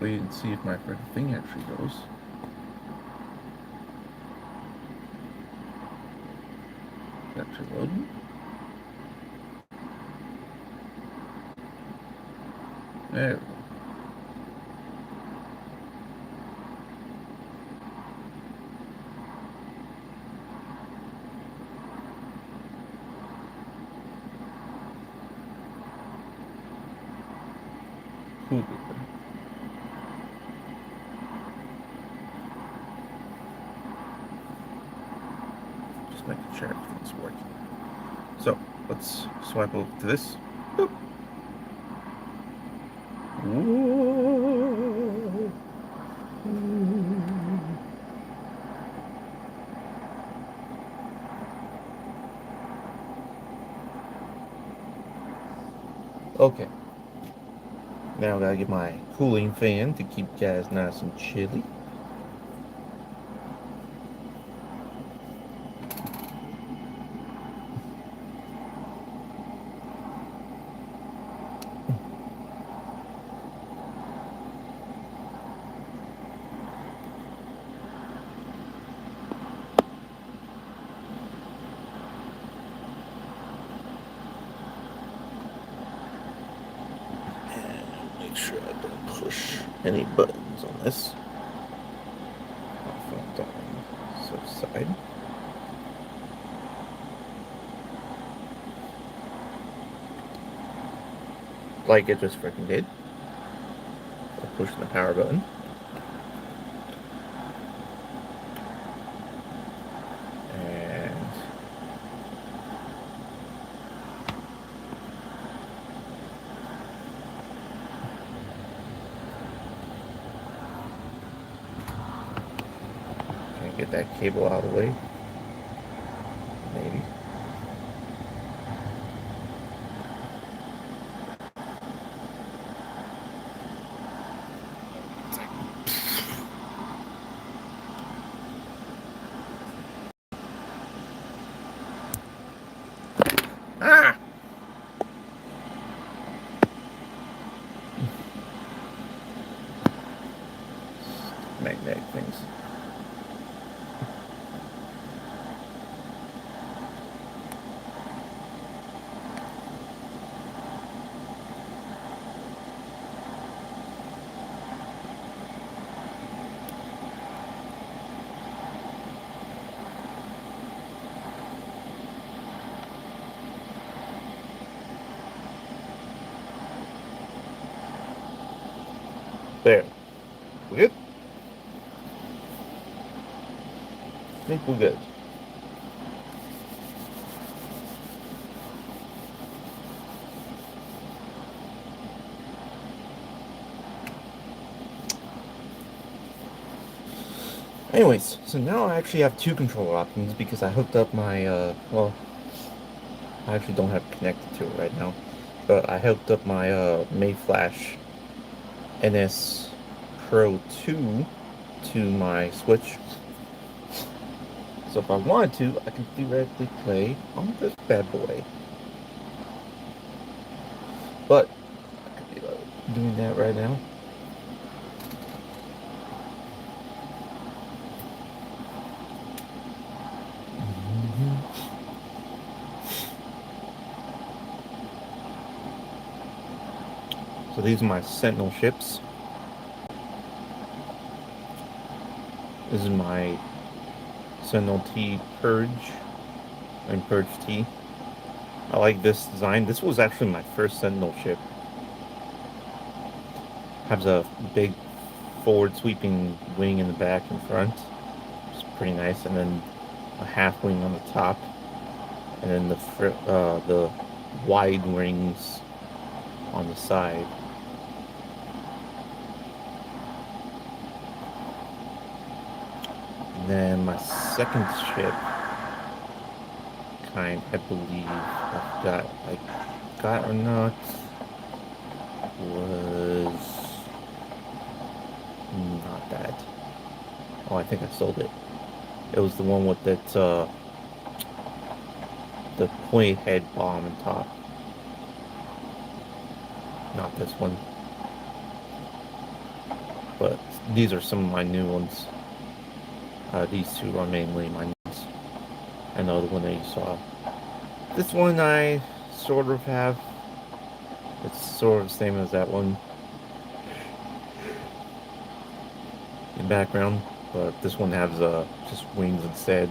wait and see if my freaking thing actually goes. Is that actually loading? There we go. Cool. Just making sure everything's working. So let's swipe over to this. Boop. Whoa. Okay. Now I gotta get my cooling fan to keep you guys nice and chilly. Make sure I don't push any buttons on this. Off on the side. Like it just freaking did. I'll push the power button. And get that cable out of the way. Maybe. Ah! Magnetic things. There. We good? I think we're good. Anyways, so now I actually have two controller options because I hooked up my, well, I actually don't have it connected to it right now, but I hooked up my Mayflash NS Pro 2 to my Switch. So if I wanted to, I can theoretically play on this bad boy. But I could be doing that right now. So these are my Sentinel ships. This is my Sentinel T Purge. Purge T. I like this design. This was actually my first Sentinel ship. Has a big forward sweeping wing in the back and front. It's pretty nice, and then a half wing on the top, and then the wide wings on the side. And then my second ship, I believe I got or not, was not that. Oh, I think I sold it. It was the one with that, the pointed head bomb on top. Not this one. but these are some of my new ones. These two are mainly my new ones. I know the one that you saw. This one I sort of have. It's sort of the same as that one in background, but this one has just wings instead.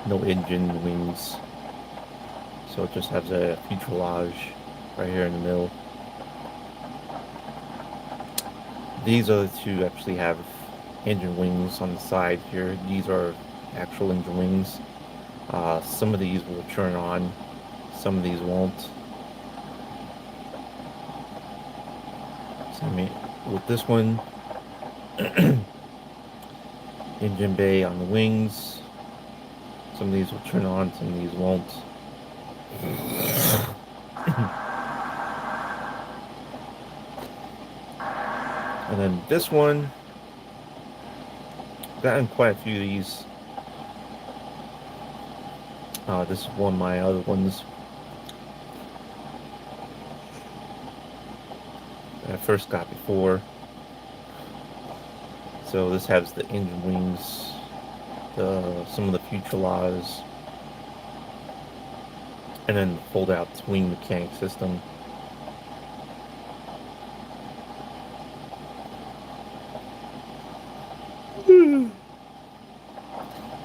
No engine wings. So it just has a fuselage right here in the middle. These other two actually have engine wings on the side here. These are actual engine wings. Some of these will turn on, some of these won't. So I mean, with this one, engine bay on the wings. Some of these will turn on, some of these won't. And then this one, I've gotten quite a few of these. This is one of my other ones that I first got before. So this has the engine wings, some of the fuselage, and then the fold-out wing mechanic system.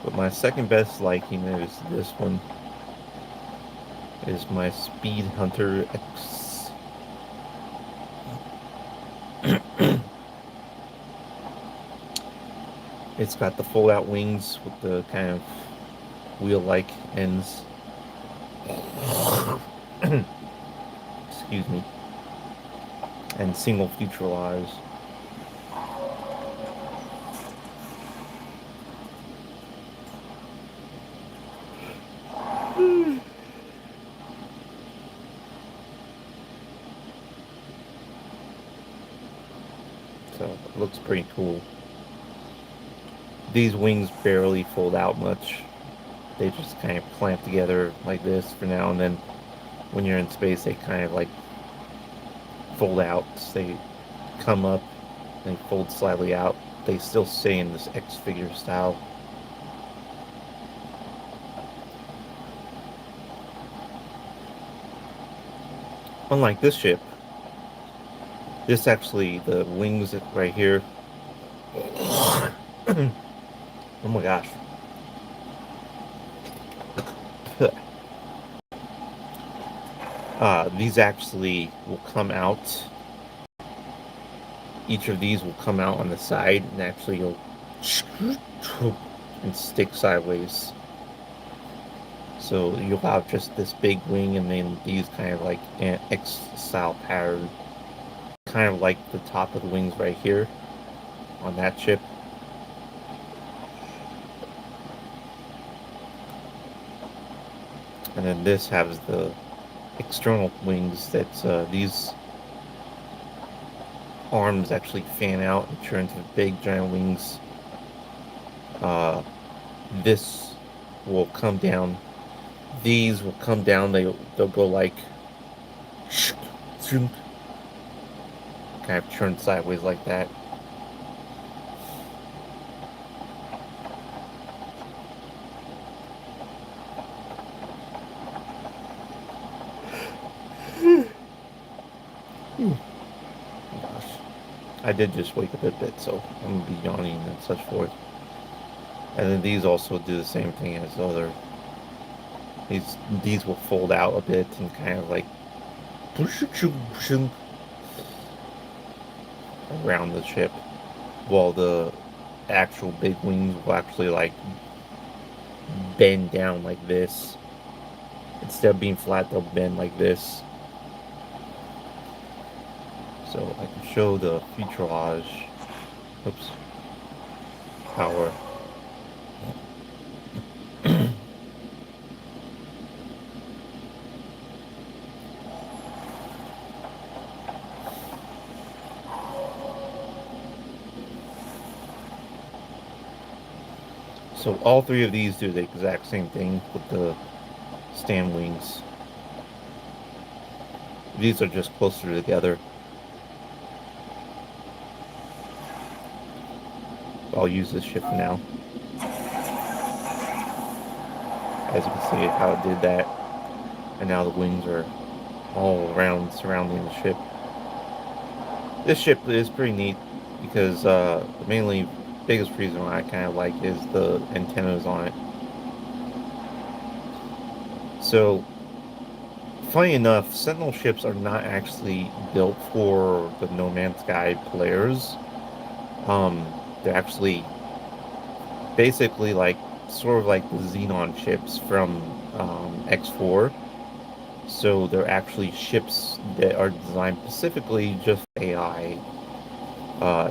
But my second best liking is this one. Is my Speed Hunter X. It's got the fold-out wings with the kind of wheel-like ends. Excuse me. And single fuselage. So it looks pretty cool. These wings barely fold out much. They just kind of clamp together like this for now, and then when you're in space they kind of like fold out. So they come up and fold slightly out. They still stay in this X figure style. Unlike this ship, this actually, the wings right here. Oh my gosh. These actually will come out. Each of these will come out on the side and actually go and stick sideways. So you'll have just this big wing and then these kind of like an X style pattern. Kind of like the top of the wings right here on that ship. And then this has the external wings that these arms actually fan out and turn into big giant wings. This will come down. These will come down. They'll go like kind of turn sideways like that. Gosh, I did just wake up a bit, so I'm gonna be yawning and such forth. And then these also do the same thing as the other. These will fold out a bit and kind of like around the ship, while the actual big wings will actually like bend down like this. Instead of being flat, they'll bend like this. So I can show the fuselage. Oops. Power. So all three of these do the exact same thing with the stand wings. These are just closer together. I'll use this ship for now. As you can see how it did that. And now the wings are all around surrounding the ship. This ship is pretty neat because the mainly biggest reason why I kind of like is the antennas on it. So, funny enough, Sentinel ships are not actually built for the No Man's Sky players. They're actually basically like sort of like the Xenon ships from X4. So they're actually ships that are designed specifically just for AI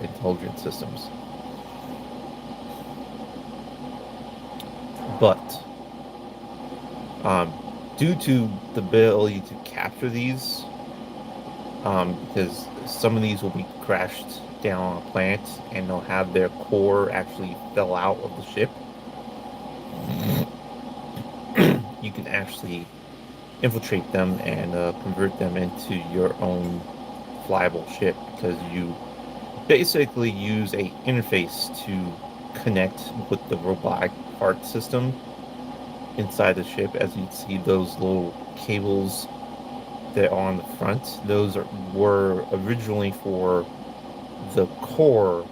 intelligent systems. But due to the ability to capture these, because some of these will be crashed down on a planet and they'll have their core actually fell out of the ship, you can actually infiltrate them and convert them into your own flyable ship, because you basically use a interface to connect with the robotic part system inside the ship. As you see, those little cables that are on the front, were originally for the core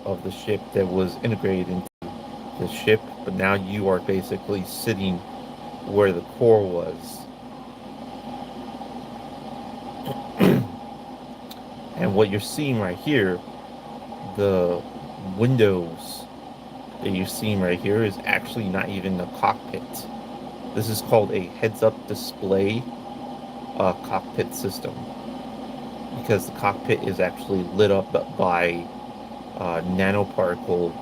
of the ship that was integrated into the ship, but now you are basically sitting where the core was. And what you're seeing right here, the windows that you're seeing right here, is actually not even the cockpit. This is called a heads-up display cockpit system, because the cockpit is actually lit up by nanoparticle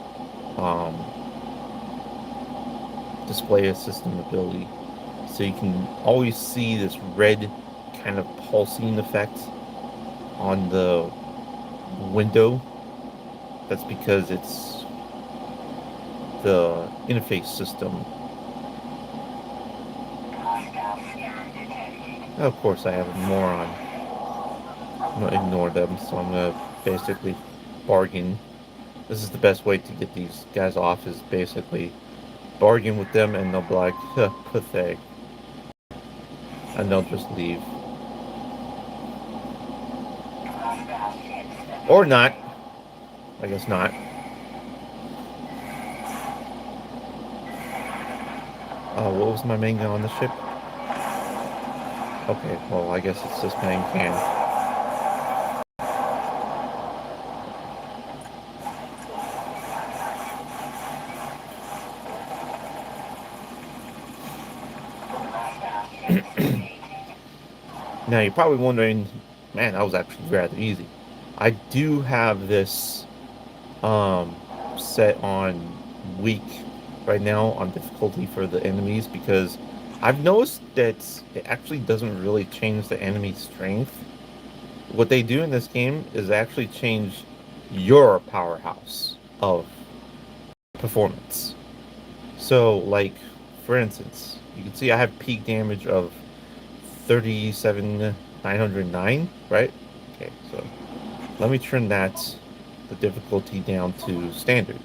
display system ability. So you can always see this red kind of pulsing effect on the window. That's because it's the interface system. Of course, I have a moron. I'm going to ignore them, so I'm going to basically bargain. This is the best way to get these guys off, is basically bargain with them, and they'll be like, huh, pathetic. And they'll just leave. Or not. I guess not. What was my main gun on the ship? Okay, well, I guess it's this main can. Now, you're probably wondering, man, that was actually rather easy. I do have this set on weak right now on difficulty for the enemies, because I've noticed that it actually doesn't really change the enemy strength. What they do in this game is actually change your powerhouse of performance. So, like, for instance, you can see I have peak damage of 37,909, right? Okay, so let me turn the difficulty down to standard.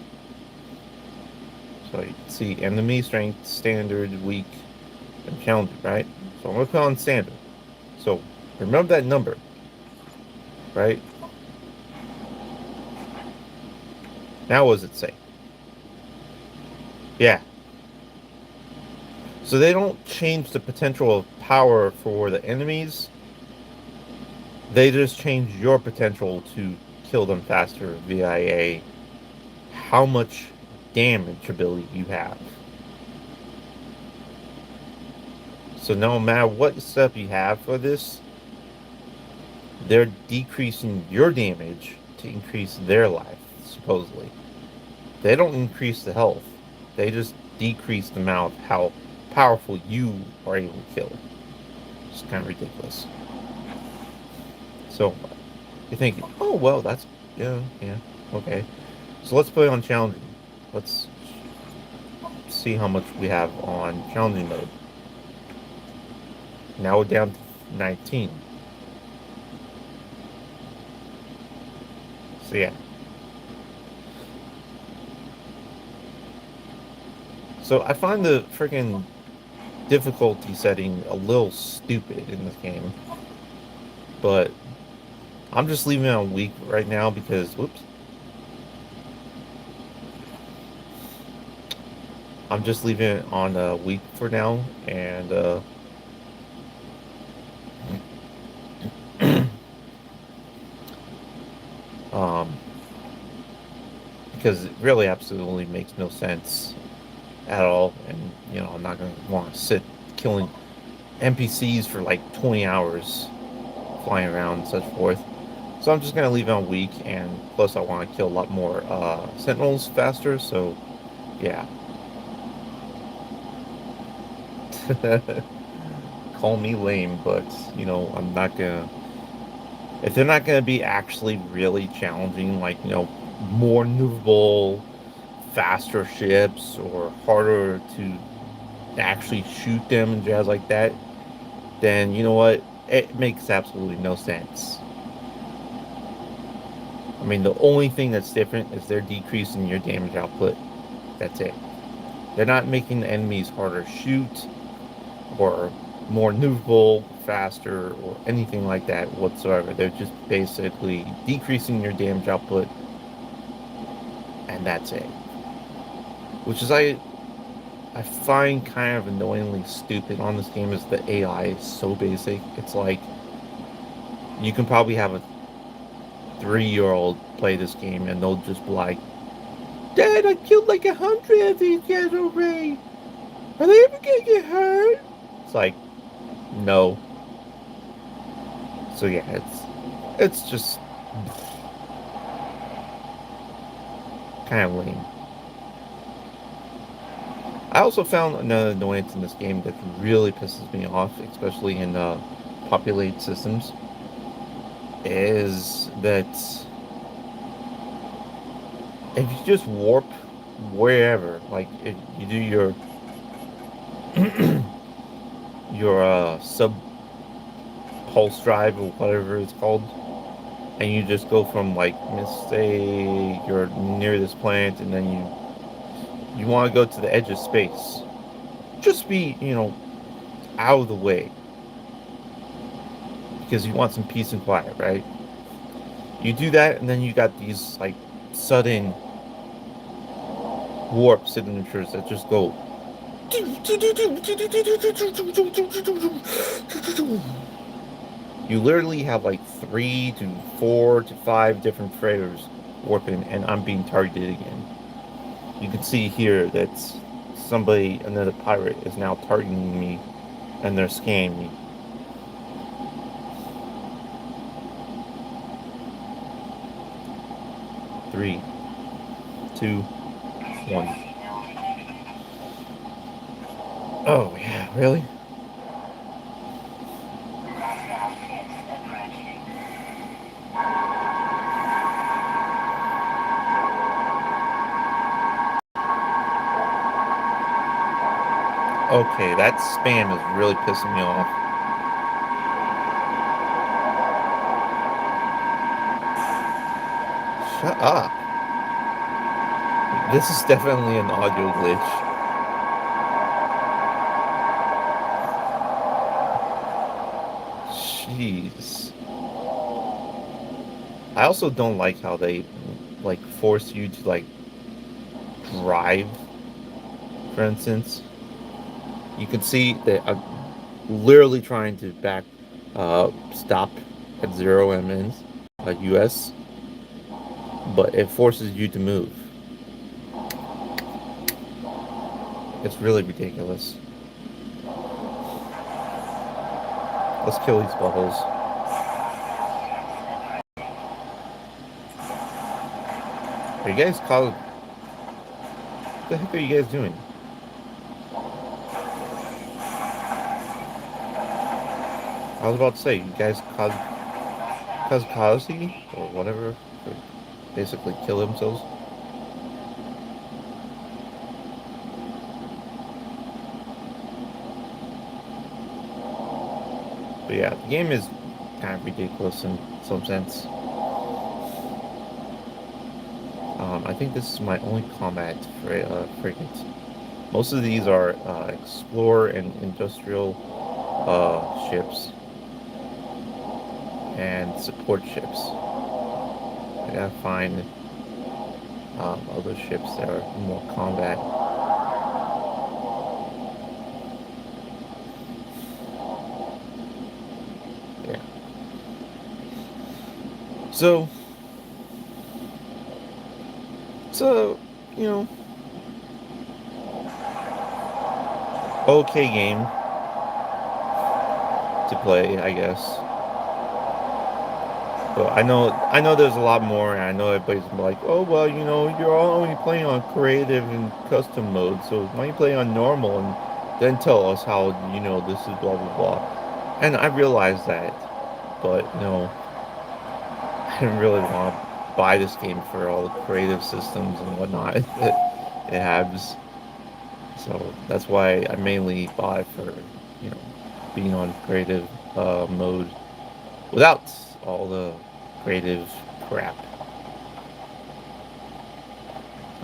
So you can see enemy strength, standard, weak, and challenging, right? So I'm going to put on standard. So remember that number, right? Now what does it say? Yeah. So they don't change the potential of power for the enemies. They just change your potential to kill them faster via how much damage ability you have. So no matter what setup you have for this, they're decreasing your damage to increase their life, supposedly. They don't increase the health. They just decrease the amount of how powerful you are able to kill. It's kind of ridiculous. So you're thinking, oh, well, that's, yeah, okay. So let's put it on challenging. Let's see how much we have on challenging mode. Now we're down to 19. So yeah. So I find the freaking difficulty setting a little stupid in this game, but I'm just leaving it on weak right now because, whoops, I'm just leaving it on weak for now, and um, because it really absolutely makes no sense at all, and I'm not gonna want to sit killing NPCs for like 20 hours flying around and such forth. So I'm just gonna leave it on weak, and plus I want to kill a lot more sentinels faster. So yeah, call me lame, but I'm not gonna. If they're not gonna be actually really challenging, like more movable, faster ships or harder to actually shoot them and jazz like that, then you know what? It makes absolutely no sense. I mean, the only thing that's different is they're decreasing your damage output. That's it. They're not making the enemies harder to shoot or more movable, faster, or anything like that whatsoever. They're just basically decreasing your damage output, and that's it. Which is I find kind of annoyingly stupid on this game is the AI is so basic. It's like you can probably have a 3-year-old play this game and they'll just be like, Dad, I killed like 100 of these guys already. Are they ever gonna get hurt? It's like, no. So yeah, it's just kind of lame. I also found another annoyance in this game that really pisses me off, especially in populated systems, is that if you just warp wherever, like if you do your sub pulse drive or whatever it's called, and you just go from like, let's say you're near this planet, and then you want to go to the edge of space, just be out of the way because you want some peace and quiet, right? You do that, and then you got these like sudden warp signatures that just go. You literally have like 3 to 4 to 5 different freighters warping, and I'm being targeted again. You can see here that somebody, another pirate, is now targeting me, and they're scanning me. Three, two, one. Oh yeah, really? Okay, that spam is really pissing me off. Shut up. This is definitely an audio glitch. Jeez. I also don't like how they like force you to like drive, for instance. You can see that I'm literally trying to stop at 0 MNs, US, but it forces you to move. It's really ridiculous. Let's kill these buttholes. Are you guys called? What the heck are you guys doing? I was about to say, you guys Kazi or whatever, basically kill themselves. But yeah, the game is kind of ridiculous in some sense. I think this is my only combat frigate. Most of these are explorer and industrial ships and support ships. I gotta find other ships that are more combat. Yeah. So, so you know, okay game to play, I guess. But I know there's a lot more, and I know everybody's like, oh well, you're all only playing on creative and custom mode, so why don't you play on normal and then tell us how this is blah blah blah. And I realize that, but I didn't really want to buy this game for all the creative systems and whatnot that it has. So that's why I mainly bought it for being on creative mode without all the creative crap.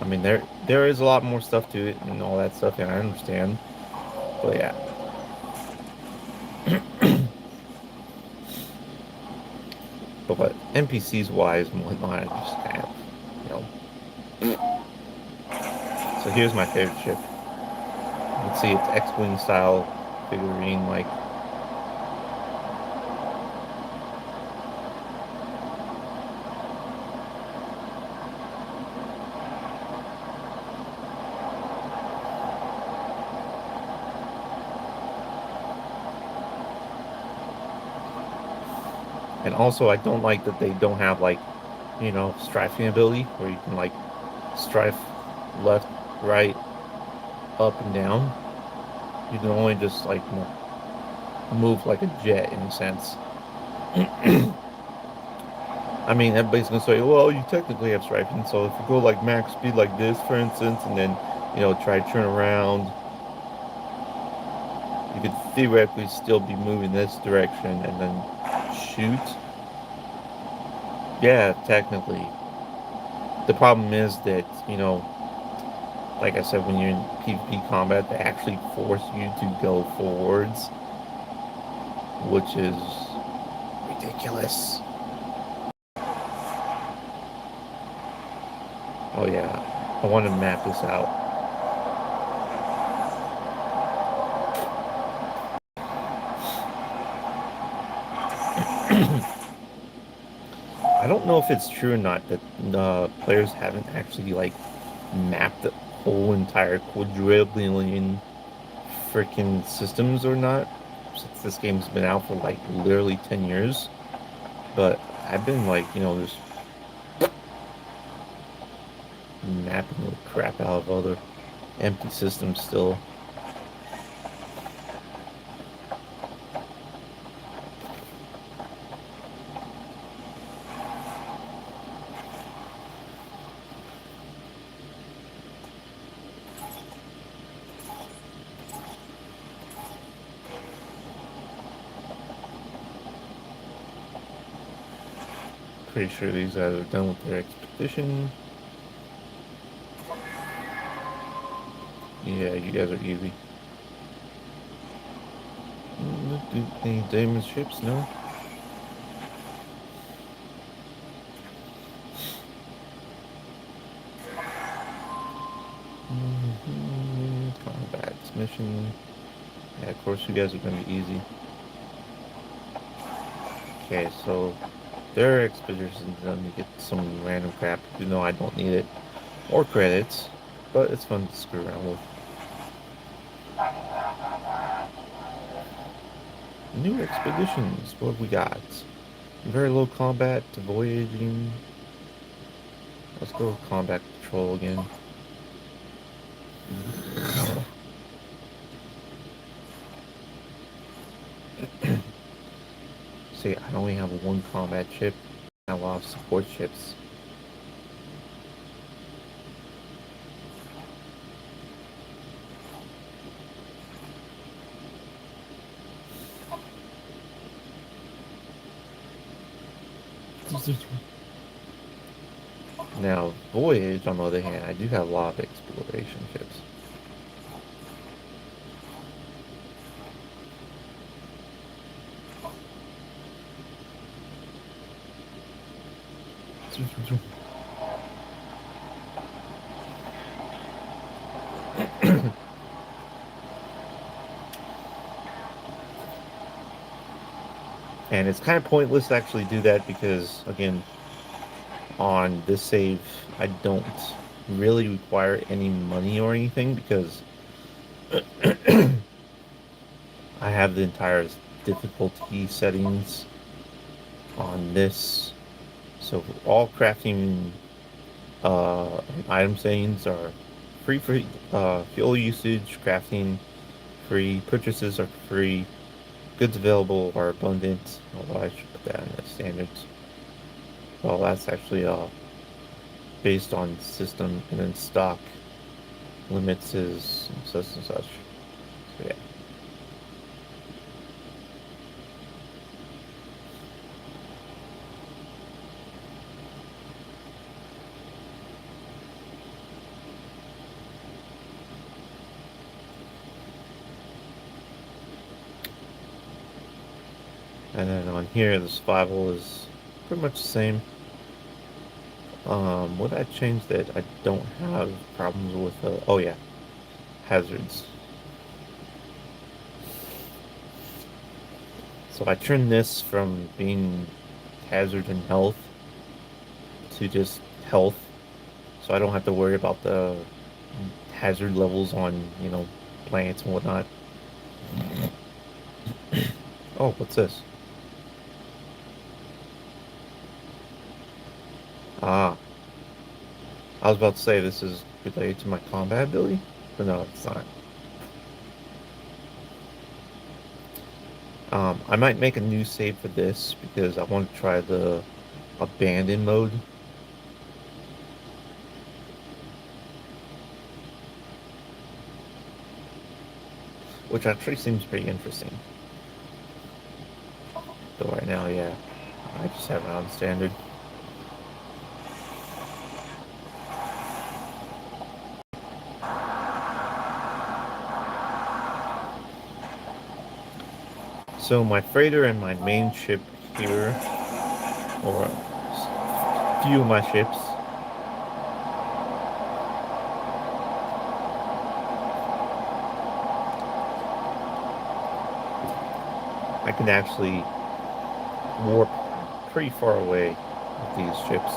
I mean, there is a lot more stuff to it and all that stuff, and I understand. But yeah, but NPCs wise and whatnot, I just kind of, you know. So here's my favorite ship. You can see it's X-wing style figurine, like. And also, I don't like that they don't have like, strafing ability where you can like strife left, right, up, and down. You can only just like move like a jet in a sense. I mean, everybody's gonna say, well, you technically have strafing, so if you go like max speed like this, for instance, and then try to turn around, you could theoretically still be moving this direction and then shoot. Yeah, technically. The problem is that, like I said, when you're in PvP combat, they actually force you to go forwards, which is ridiculous. Oh yeah, I want to map this out. I don't know if it's true or not that players haven't actually like mapped the whole entire quadrillion freaking systems or not, since this game's been out for like literally 10 years. But I've been like, just mapping the crap out of other empty systems still. Pretty sure these guys are done with their expedition. Yeah, you guys are easy. Any damaged ships? No. Combat mission. Yeah, of course you guys are gonna be easy. Okay, so their expedition done to get some random crap. You know I don't need it. Or credits. But it's fun to screw around with. New expeditions. What have we got? Very low combat to voyaging. Let's go with combat patrol again. See, I only have one combat ship. I have a lot of support ships. Now, voyage, on the other hand, I do have a lot of exploration ships. And it's kind of pointless to actually do that because, again, on this save, I don't really require any money or anything because I have the entire difficulty settings on this. So all crafting item settings are free for fuel usage, crafting free, purchases are free, goods available are abundant. Although I should put that in the standards. Well, that's actually based on system, and then stock limits is such and such. So yeah. And then on here, the survival is pretty much the same. What I changed that I don't have problems with, oh yeah, hazards. So I turned this from being hazard and health to just health, so I don't have to worry about the hazard levels on, plants and whatnot. Oh, what's this? Ah, I was about to say this is related to my combat ability, but no, it's not. I might make a new save for this because I want to try the abandon mode. Which actually seems pretty interesting. But right now, yeah, I just have it on standard. So my freighter and my main ship here, or a few of my ships, I can actually warp pretty far away with these ships.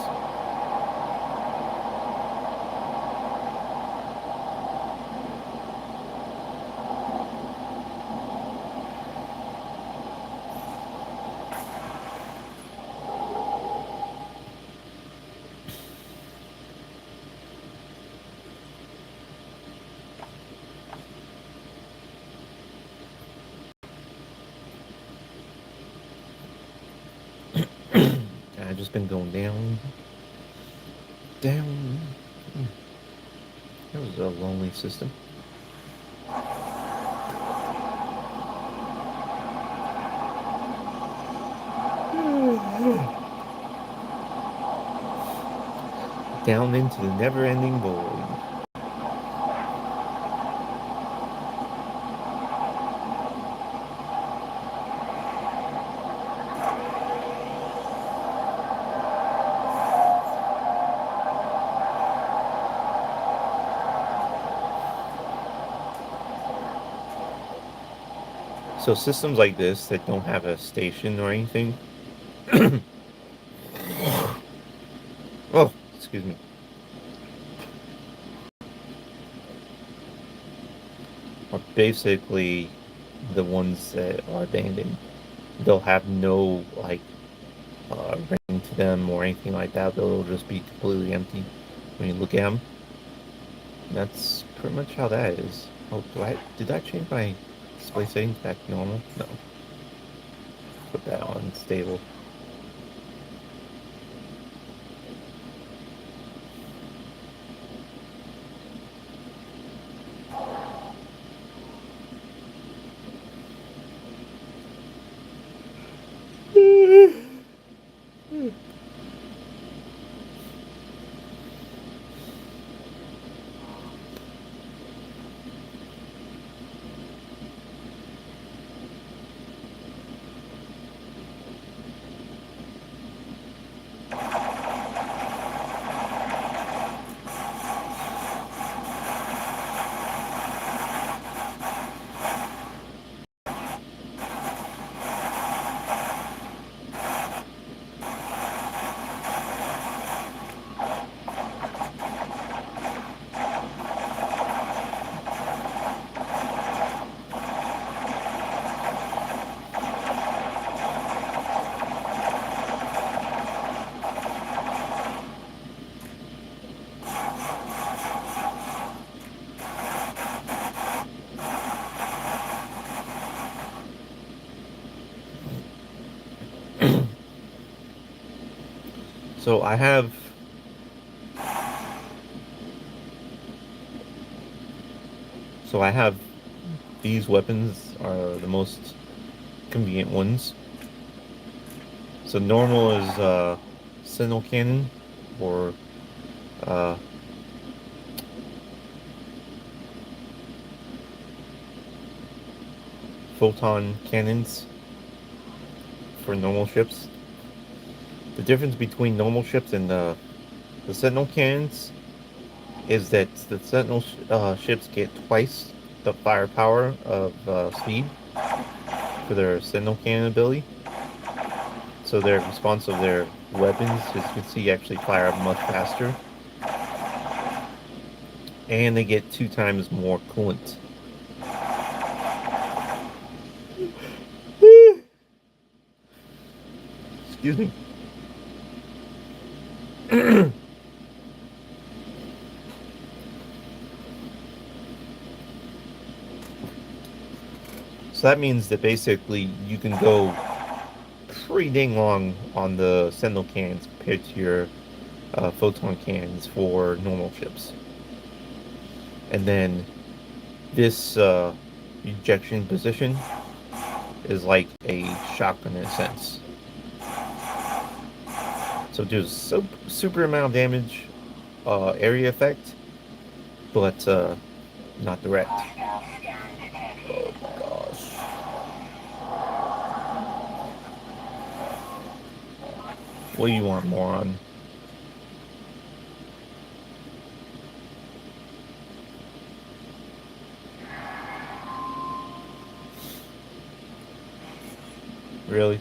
And I've just been going down, down. That was a lonely system. Down into the never-ending void. So systems like this that don't have a station or anything, oh, excuse me, are basically the ones that are abandoned. They'll have no ring to them or anything like that. They'll just be completely empty when you look at them. That's pretty much how that is. Oh, did I change my display settings back to normal? No. Put that on stable. So I have these weapons are the most convenient ones. So normal is Sentinel Cannon or uh, Photon Cannons for normal ships. The difference between normal ships and the Sentinel Cannons is that the Sentinel ships get twice the firepower of speed for their Sentinel Cannon ability. So their response of their weapons, as you can see, actually fire up much faster. And they get 2 times more coolant. Excuse me. So that means that basically you can go pretty dang long on the Sentinel cannons compared to your photon cannons for normal ships. And then this ejection position is like a shotgun in a sense. So it does super amount of damage, area effect, but not direct. Oh gosh. What do you want, moron? Really?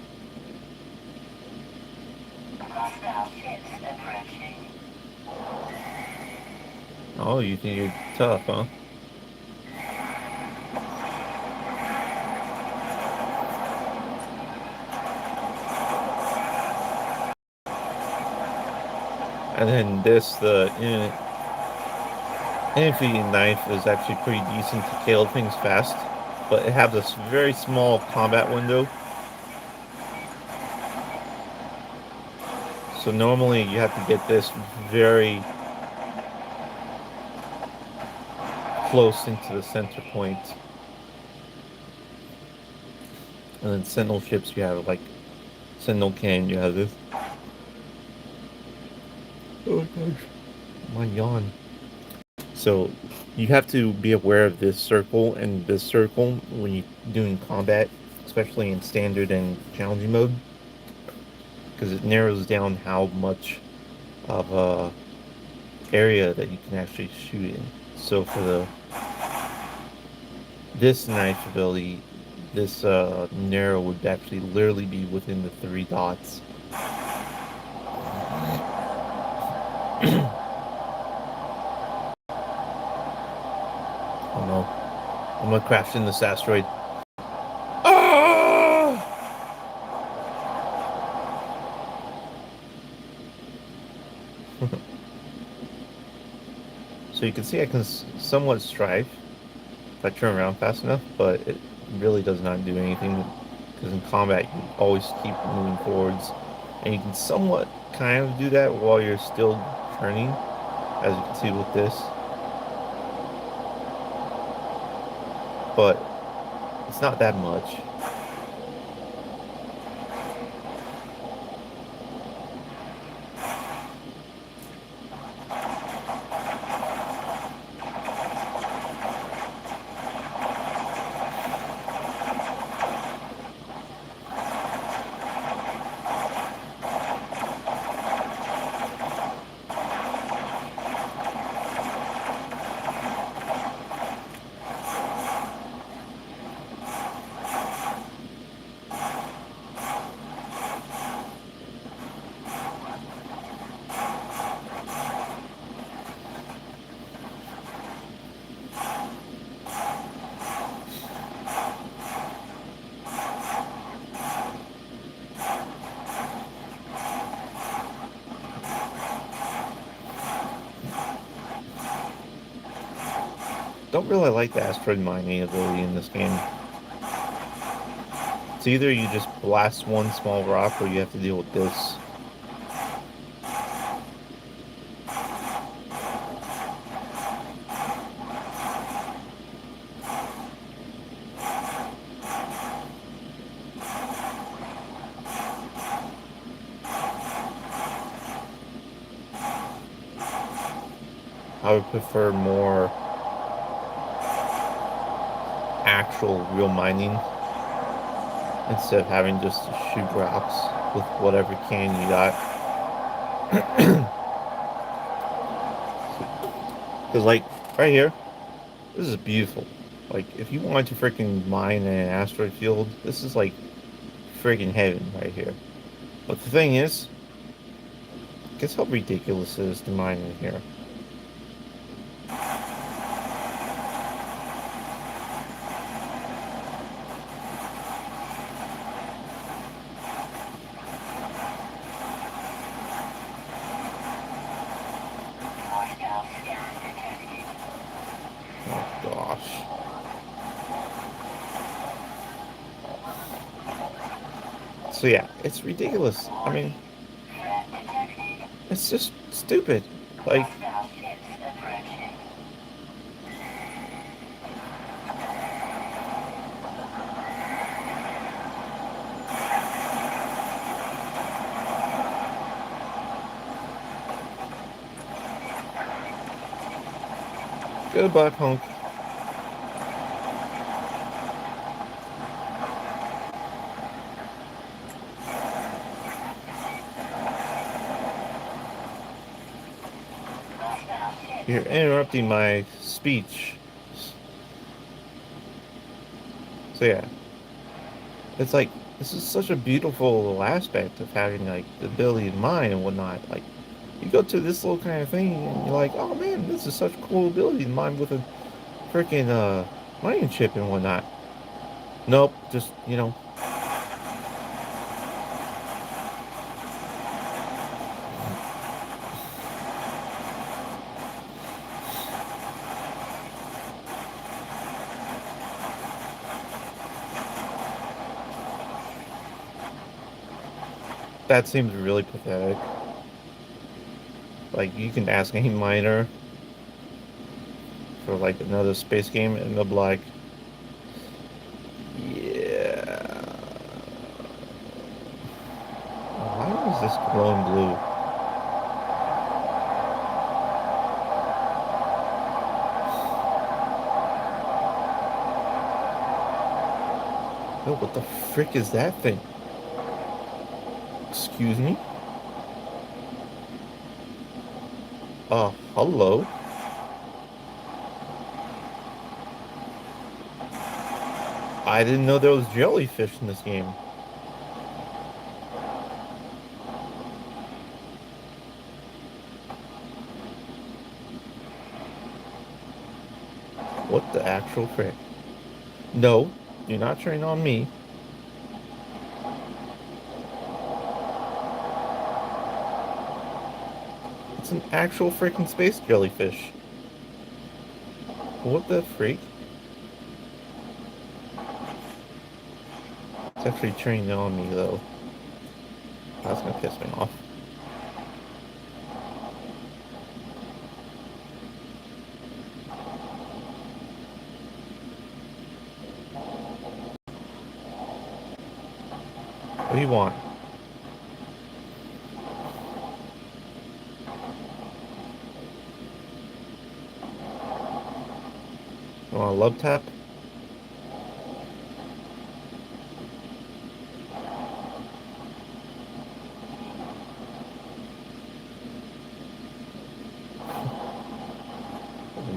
Oh, you think you're tough, huh? And then this, the infantry knife is actually pretty decent to kill things fast, but it has this very small combat window. So normally you have to get this very close into the center point. And then Sentinel ships, you have like Sentinel cannon, you have this. Oh gosh, my yawn. So you have to be aware of this circle and this circle when you're doing combat, especially in standard and challenging mode, because it narrows down how much of a area that you can actually shoot in. So for the this knife ability, this narrow would actually literally be within the 3 dots. Oh no. I'm gonna crash in this asteroid. Ah! So you can see I can somewhat strive if I turn around fast enough, but it really does not do anything because in combat you always keep moving forwards, and you can somewhat kind of do that while you're still turning, as you can see with this. But it's not that much. Don't really like the asteroid mining ability in this game. It's either you just blast one small rock or you have to deal with this. I would prefer more actual real mining instead of having just to shoot rocks with whatever can you got. Because, like, right here, this is beautiful. Like, if you wanted to freaking mine in an asteroid field, this is like freaking heaven right here. But the thing is, guess how ridiculous it is to mine in here? Oh gosh. So yeah, it's ridiculous. I mean, it's just stupid. Like, goodbye, punk. You're interrupting my speech. So yeah, it's like this is such a beautiful aspect of having like the ability to mine and whatnot. Like you go to this little kind of thing and you're like, oh man, this is such a cool ability to mine with a freaking mining chip and whatnot. Nope, just that seems really pathetic. Like you can ask any miner for like another space game and they'll be like, yeah. Why is this glowing blue? Oh, what the frick is that thing? Excuse me? Hello? I didn't know there was jellyfish in this game. What the actual frick? No, you're not turning on me. It's an actual freaking space jellyfish. What the freak? It's actually turning on me though. That's gonna piss me off. What do you want? You want a love tap?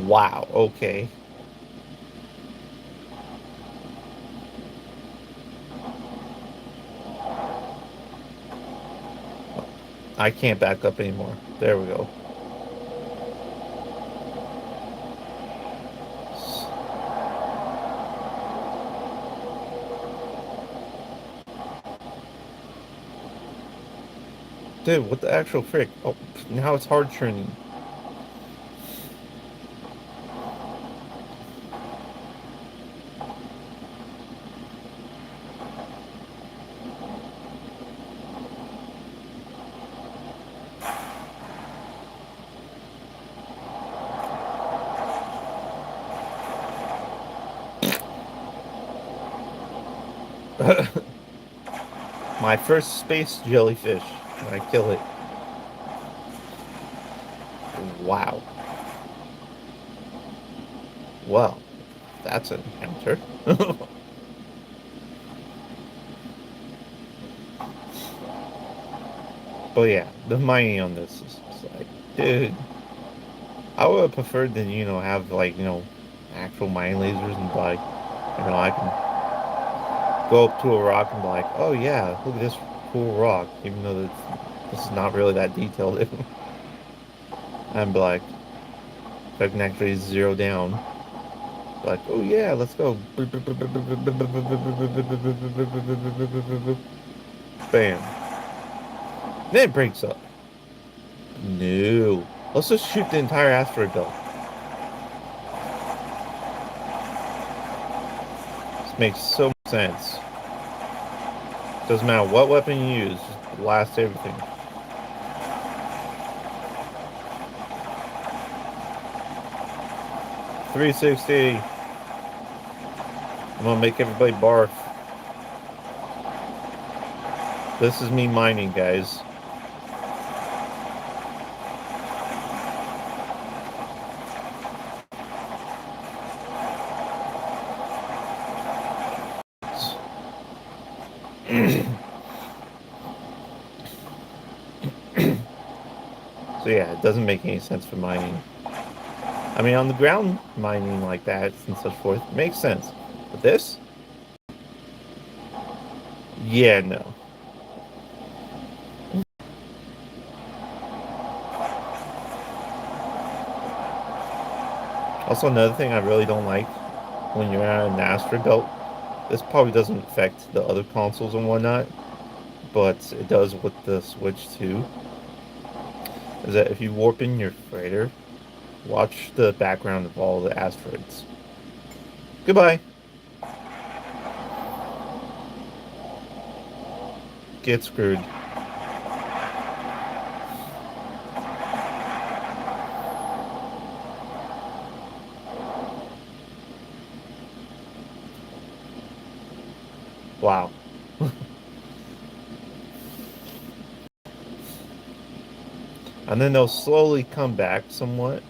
Wow, okay. I can't back up anymore. There we go. Dude, what the actual frick? Oh, now it's hard turning. My first space jellyfish. When I kill it. Wow. Well, that's an encounter. But yeah, the mining on this is just like, dude, I would have preferred to, have like, actual mining lasers and like, I can go up to a rock and be like, oh yeah, look at this cool rock, even though this is not really that detailed. And be like, if I can actually zero down, like, oh yeah, let's go. Bam. Then it breaks up. No. Let's just shoot the entire asteroid belt. This makes so much sense. Doesn't matter what weapon you use, just blast everything. 360. I'm gonna make everybody barf. This is me mining, guys. So yeah, it doesn't make any sense for mining. I mean, on the ground, mining like that and such forth makes sense. But this? Yeah, no. Also, another thing I really don't like when you're at an asteroid belt, this probably doesn't affect the other consoles and whatnot, but it does with the Switch too, is that if you warp in your freighter, watch the background of all the asteroids. Goodbye. Get screwed. Wow. And then they'll slowly come back somewhat,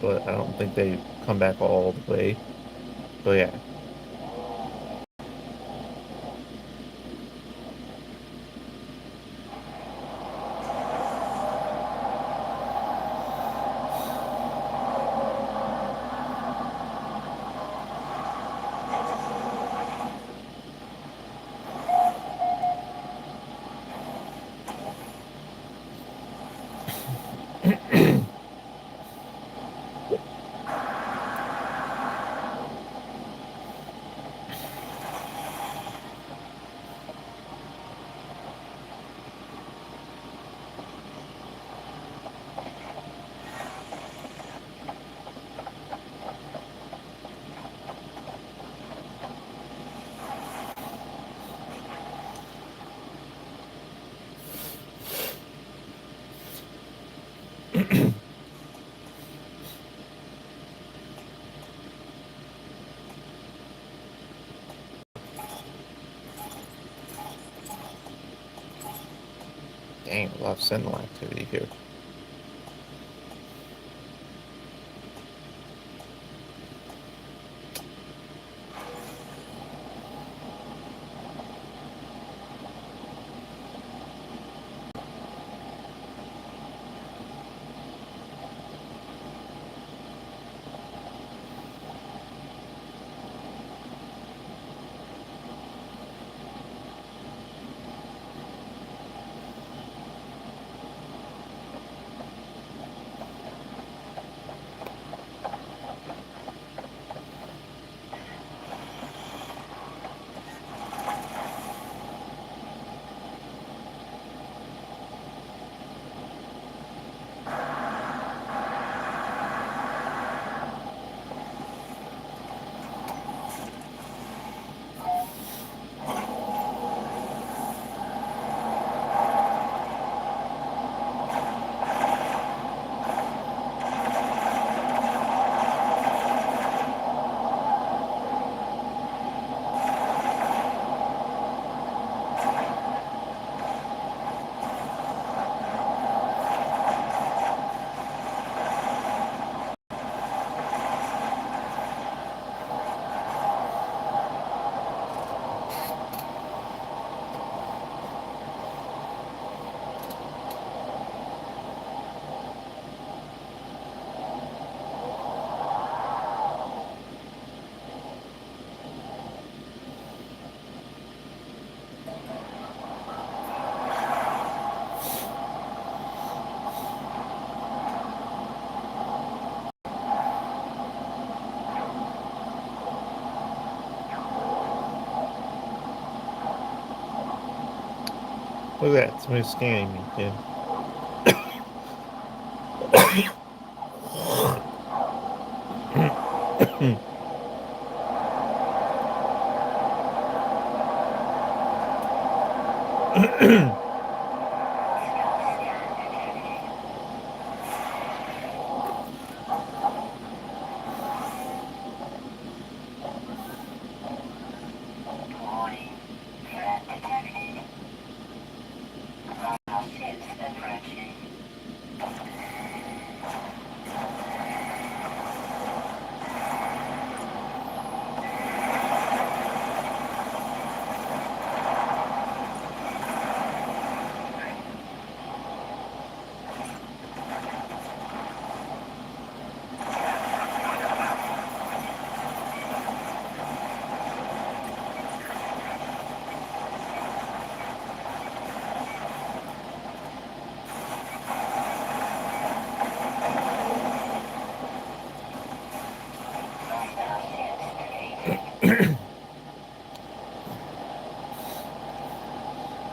but I don't think they come back all the way. But yeah. Dang, a lot of sentinel activity here. Look at that. Somebody's scanning me, kid.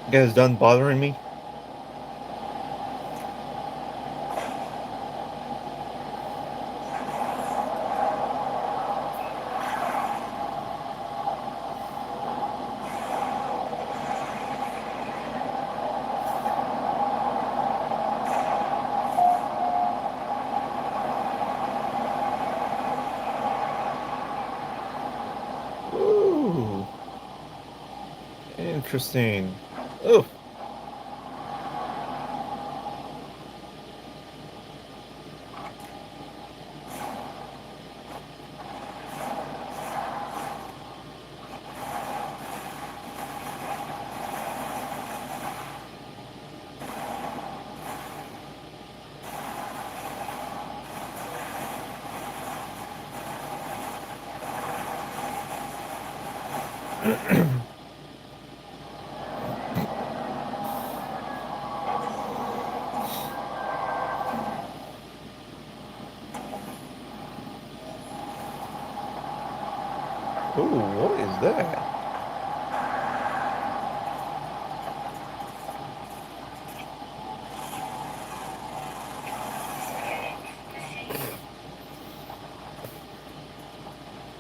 You guys done bothering me? Ooh. Interesting. Oh. Ooh, what is that?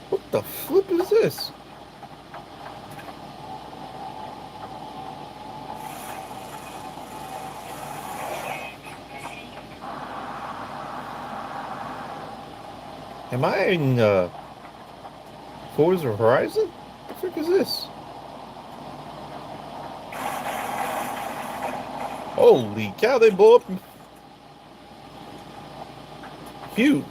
What the flip is this? Am I in Forza Horizon? What the frick is this? Holy cow, they blow up huge.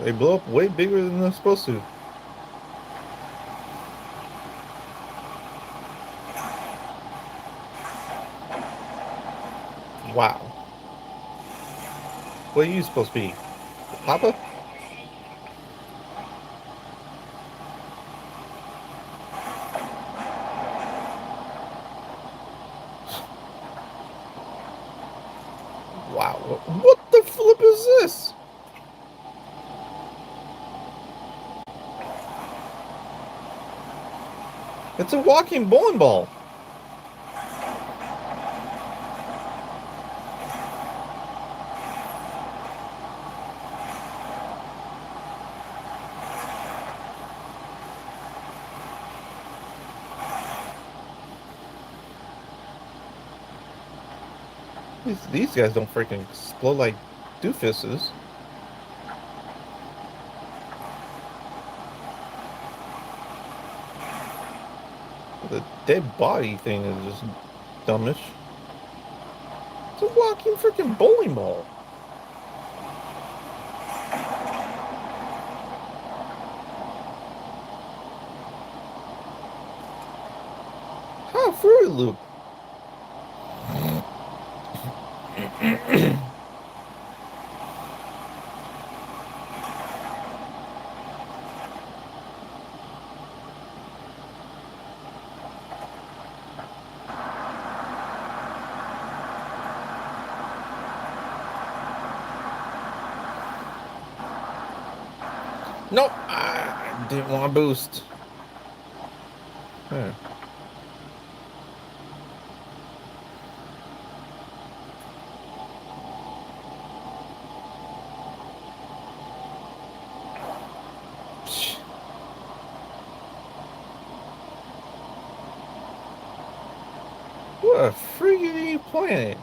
They blow up way bigger than they're supposed to. Wow. What are you supposed to be? Papa? Wow. What the flip is this? It's a walking bowling ball. These guys don't freaking explode like doofuses. The dead body thing is just dumbish. It's a walking freaking bowling ball. How Fruit Loop? Nope, I didn't want to boost. Huh. What a freaking planet!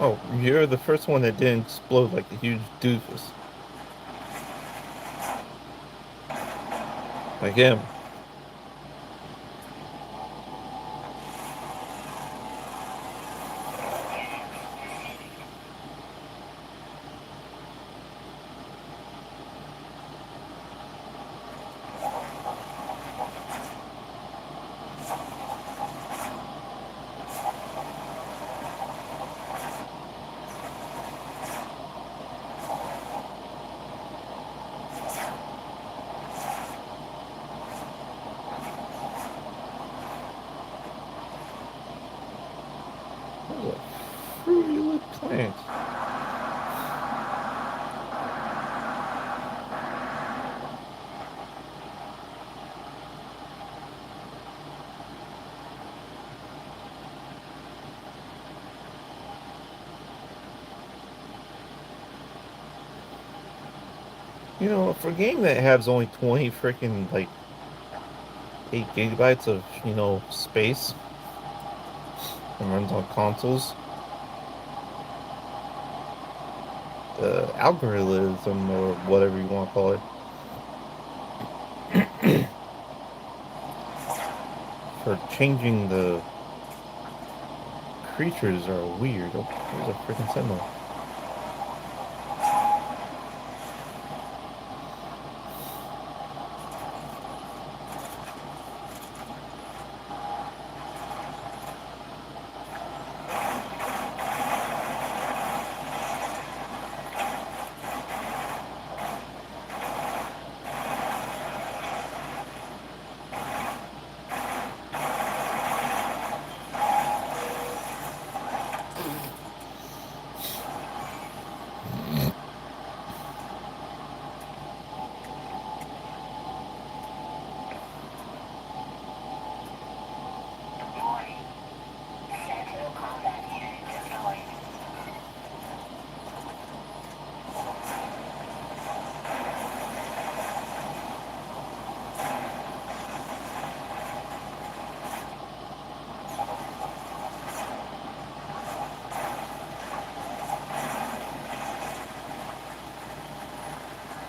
Oh, you're the first one that didn't explode like a huge doofus. Like him. What a fruity little plant. You know, for a game that has only 20 freaking, like, 8 gigabytes of, space and runs on consoles, the algorithm, or whatever you want to call it, for changing the creatures are weird. Oh, there's a freaking sentinel.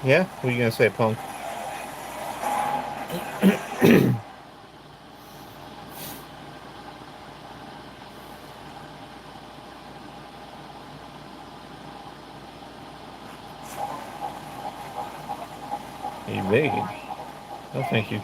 Yeah? What are you gonna say, punk? Are you begging? No, thank you.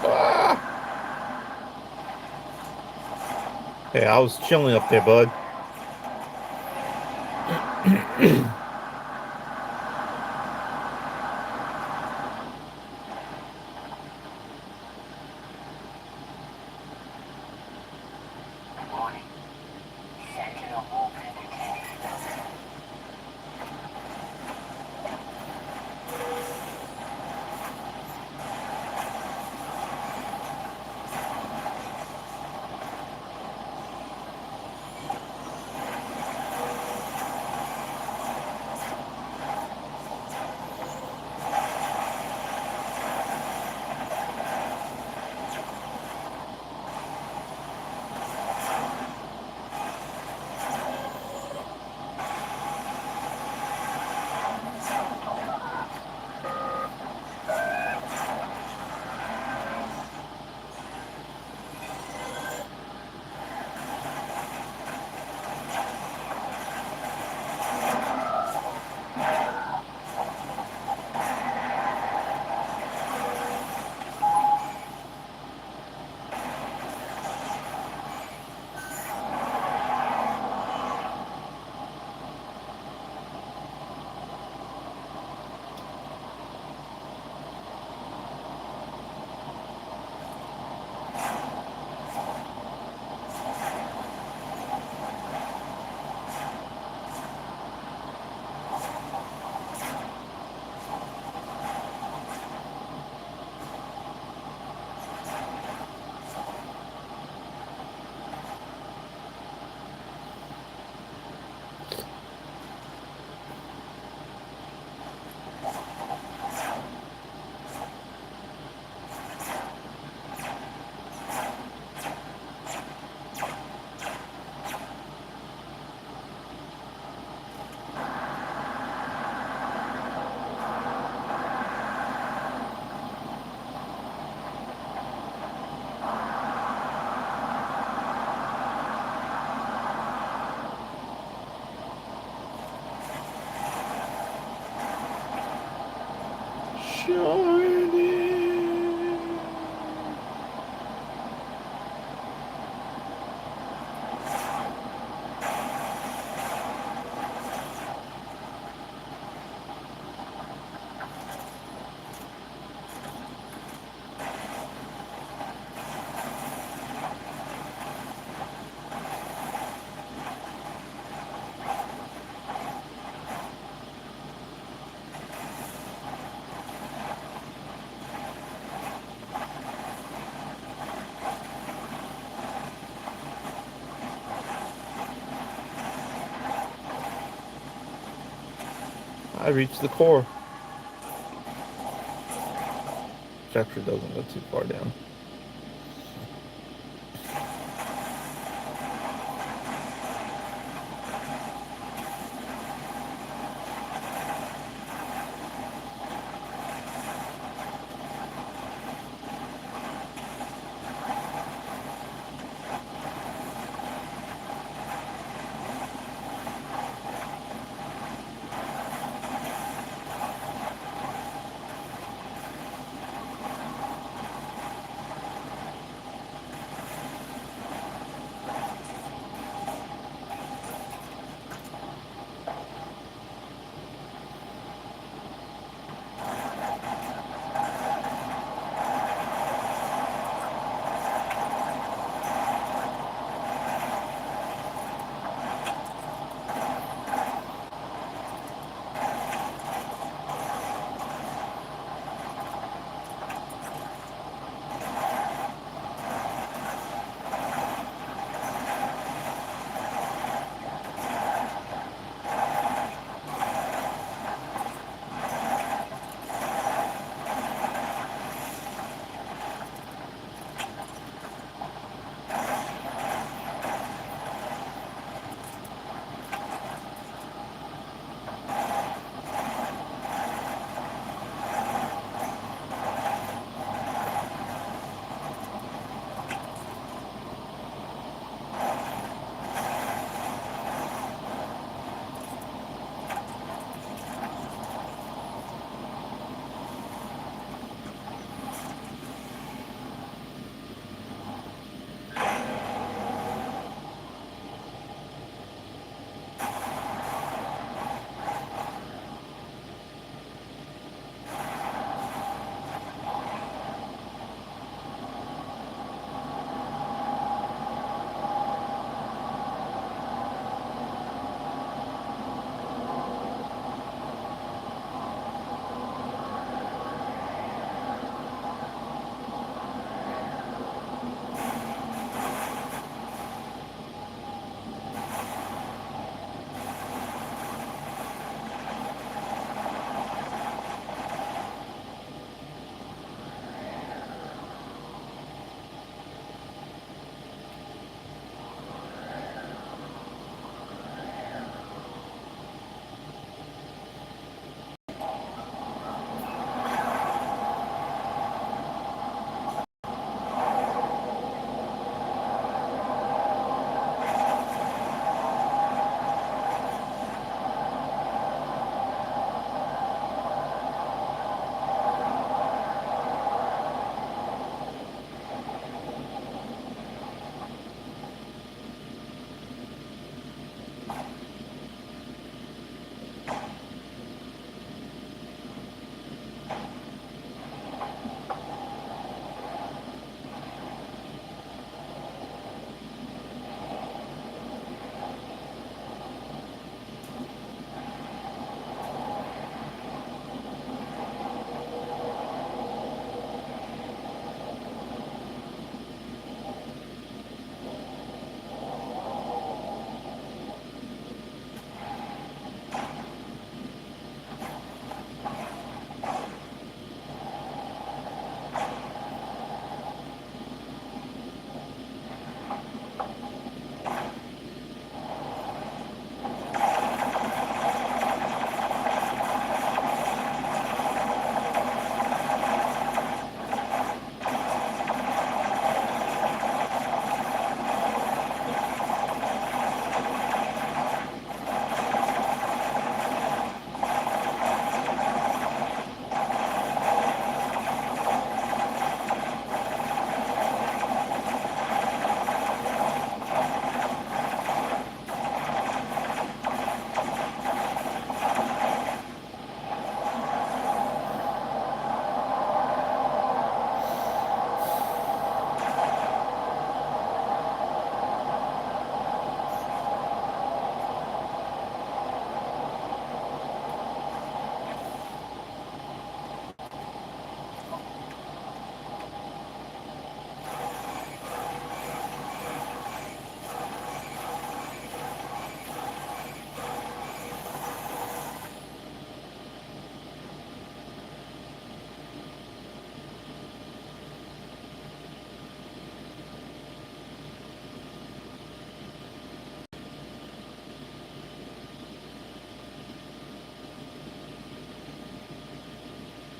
Ah! Hey, I was chilling up there, bud. Shining. I reached the core. Which actually doesn't go too far down.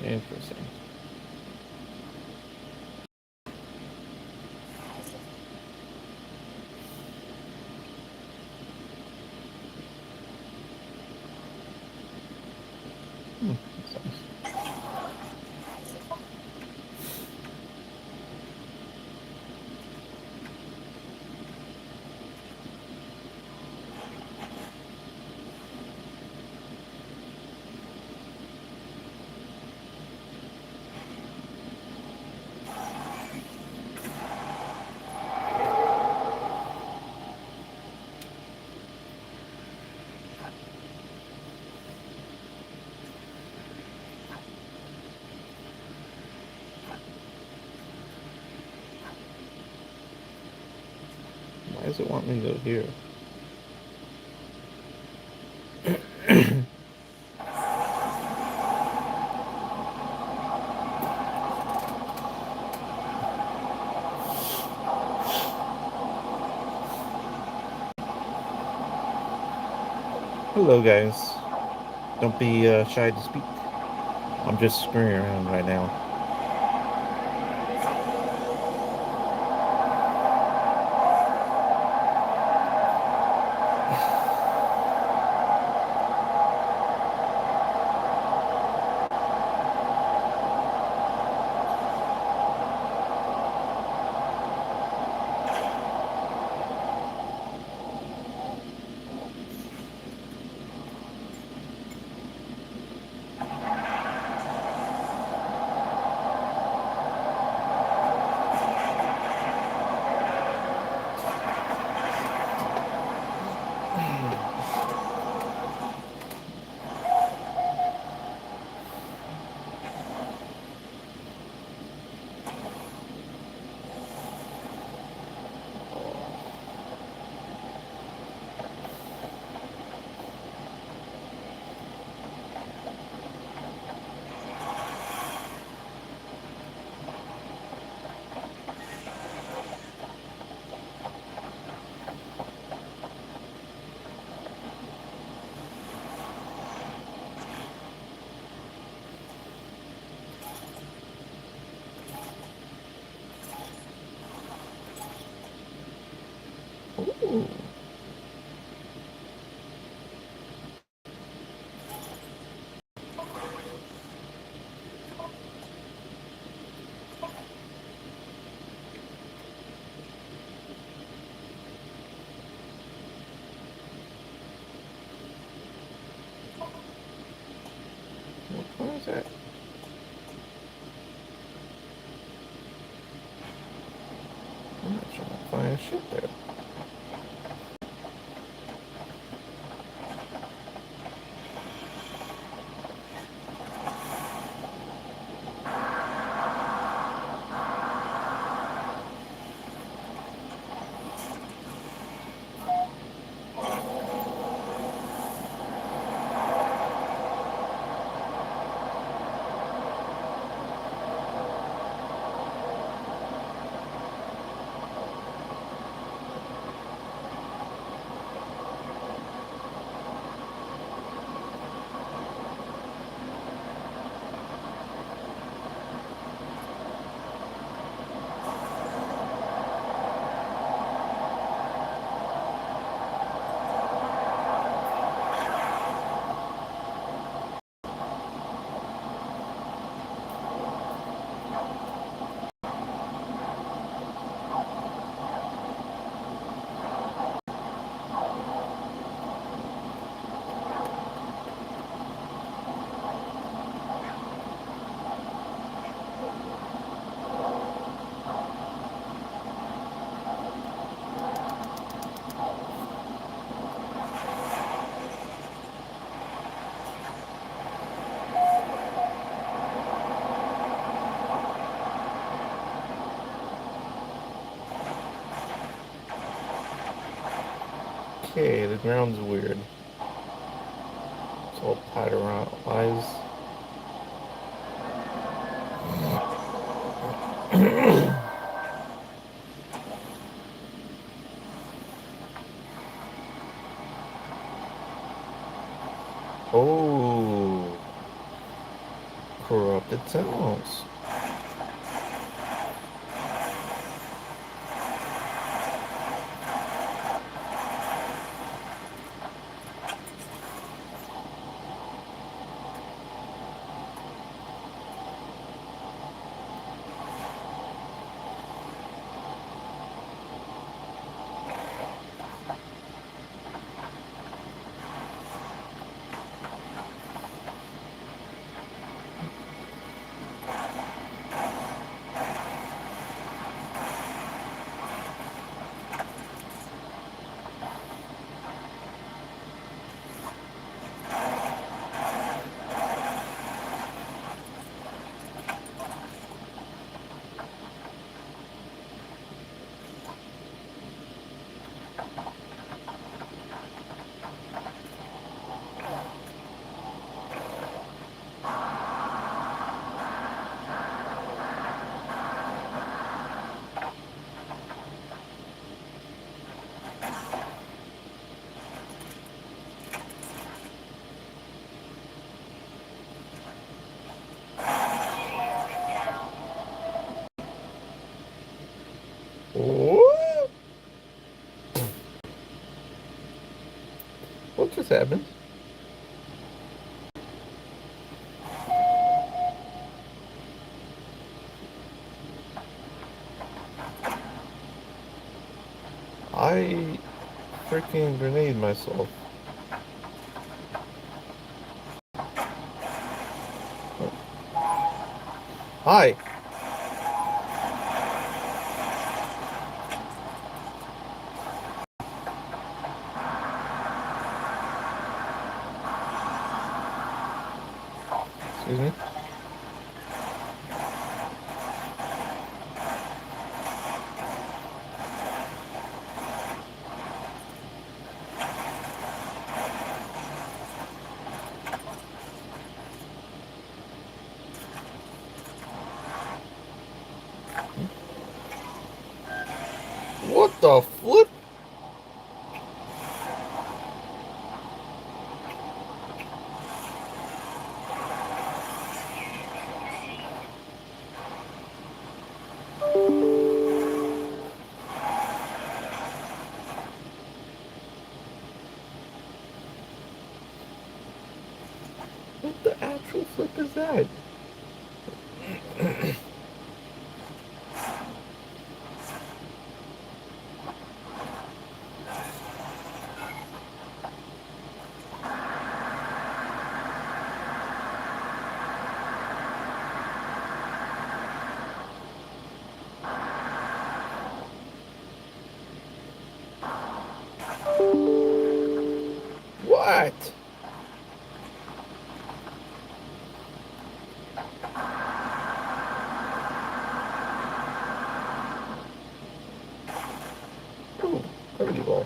Interesting. That's nice. Why does it want me to go here? Hello, guys. Don't be shy to speak. I'm just screwing around right now. Ooh. What is that? I'm not trying to find shit there. Okay, the ground's weird. It's all patternized. Oh. corrupted tunnels. What? What just happened? I freaking grenade myself. Hi. Excuse me. What the flip? What the actual flip is that? What? Ooh, gravity ball.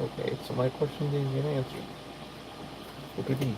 Okay, so my question didn't get answered. What did he?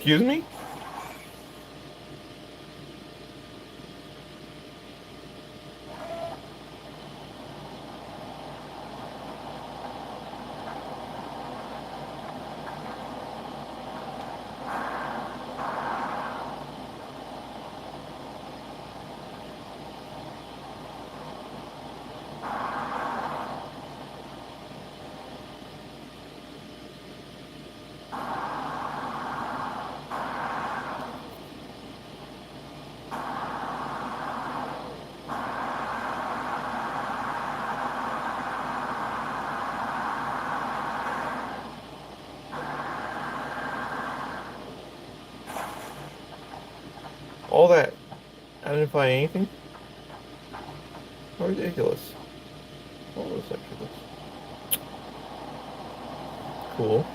Excuse me? All that. I didn't find anything. How ridiculous. Oh, that's ridiculous. Cool.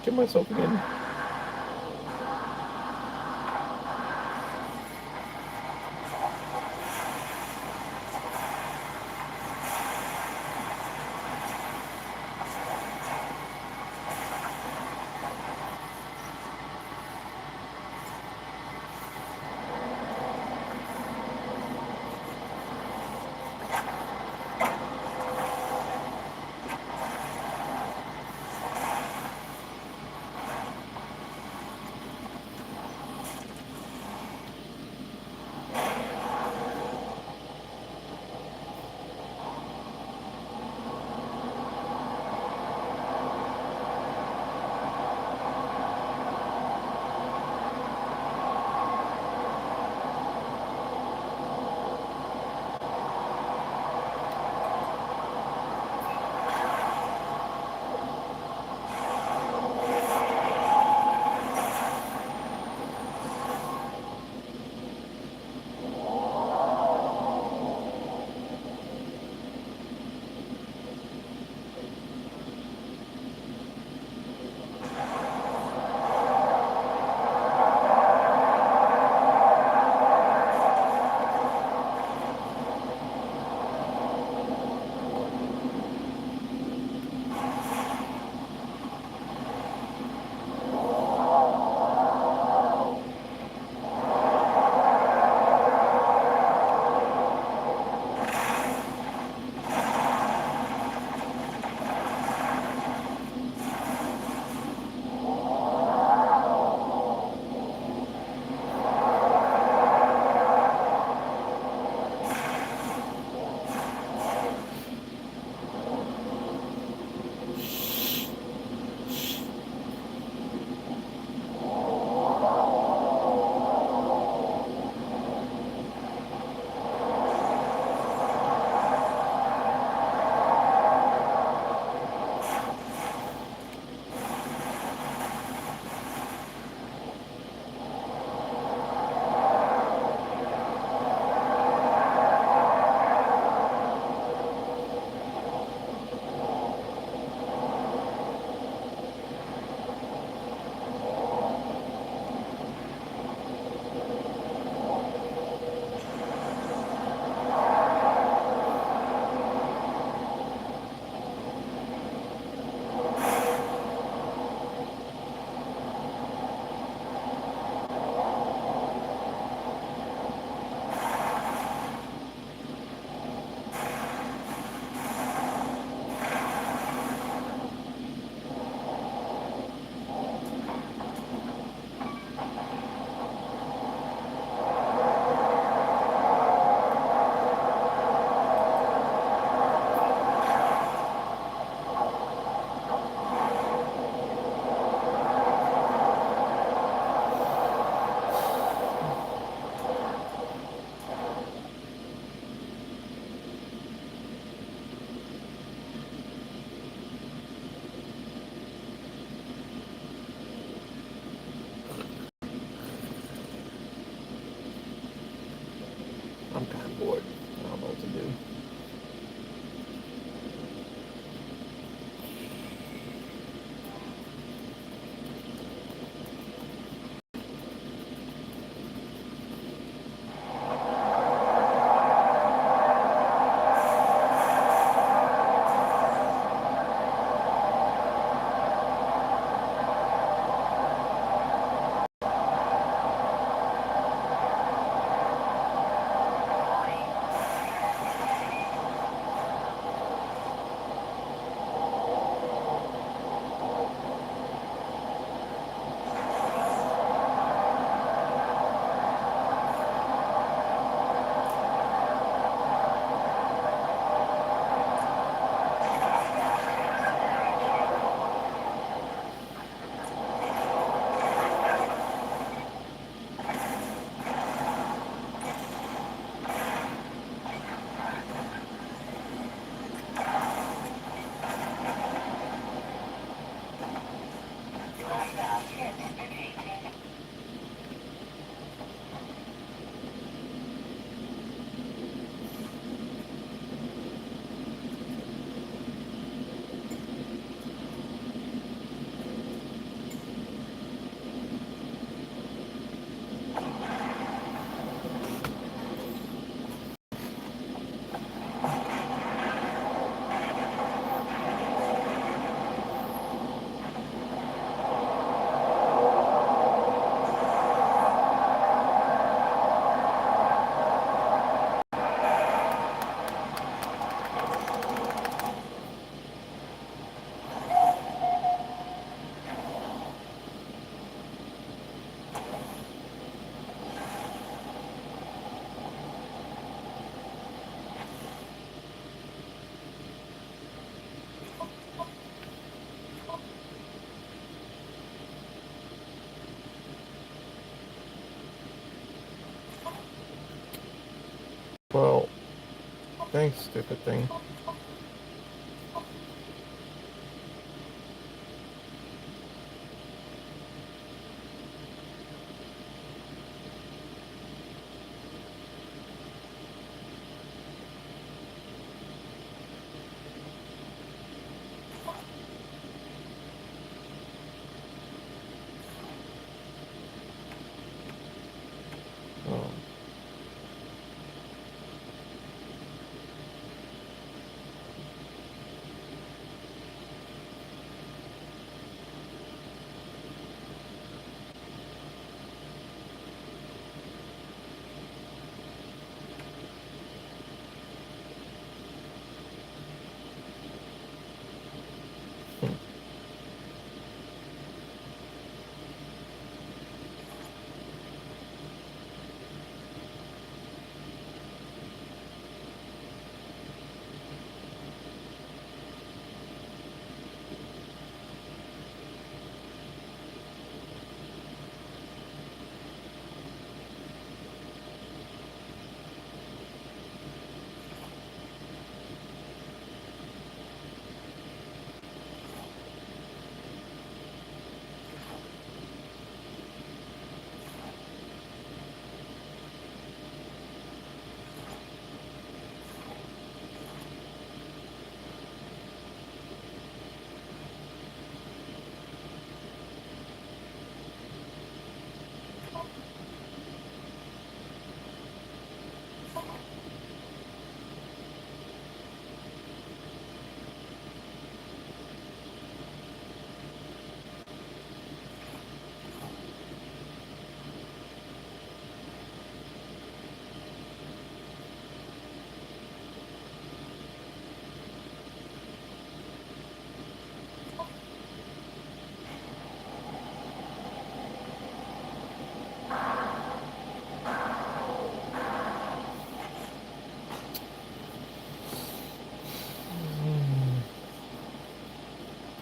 Get myself again. I'm kind of bored. I don't know what to do. Well, thanks, stupid thing. Oh.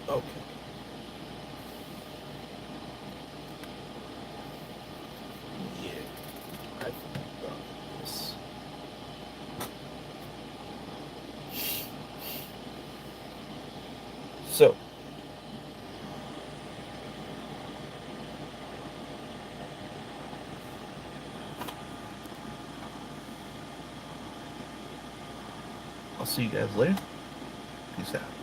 Okay. Yeah, I got this. So, I'll see you guys later. Peace out.